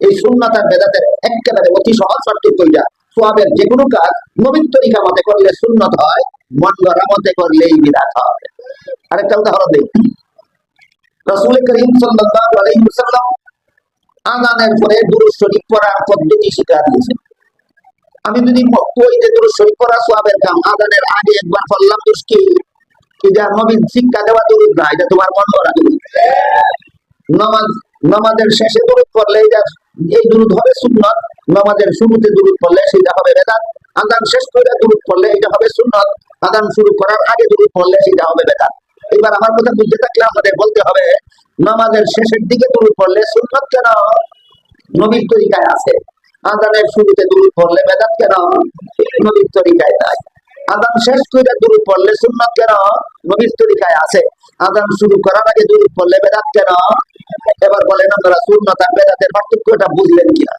এই সুন্নাত আর বেদাতের একেবারে অতি সহজ পার্থক্য এটা। সোয়াবের যে কোনো কাজ নবীর তরিকা মতে করলে সুন্নত হয়, মন গড়া মতে করলেই বিদআত হয়। আরেকটা উদাহরণ দিই, রাসূল করিম সাল্লাল্লাহু আলাইহি ওয়াসাল্লাম আযানের পরে দুরূদ শরীফ পড়ার পদ্ধতি শিখিয়ে দিয়েছেন। আমি যদি কই যে দুরূদ শরীফ পড়া সোয়াবের কাম, আযানের আগে একবার পড়লাম দুষ্কি, এটা নবীর শিক্ষা দেওয়া দুরূদ না, এটা তোমার মন গড়া দুরূদ। নামাজের শেষে দুরূদ পড়লে এটা এই দুরূদ হবে সুন্নাত, নামাজের শুরুতে দুরূদ পড়লে সেটা হবে বেদাত, আযান শেষ করে দুরূদ পড়লে এটা হবে সুন্নাত, আযান শুরু করার আগে দুরূদ পড়লে সেটা হবে বেদাত। এবার আমার কথা বুঝতে থাকলে আমাদের বলতে হবে, নামাজের শেষের দিকে দুরূদ পড়লে সুন্নাত কেন? নবীর তরিকায় আছে। আযানের শুরুতে দুরূদ পড়লে বেদাত কেন? নবীর তরিকায় নাই। আযান শেষ করে দুরূদ পড়লে সুন্নাত কেন? নবীর তরিকায় আছে। আযান শুরু করার আগে দুরূদ পড়লে বেদাত কেন? এবার বলেন আপনারা সুন্নাত আর বেদাতের পার্থক্যটা বুঝলেন কিনা?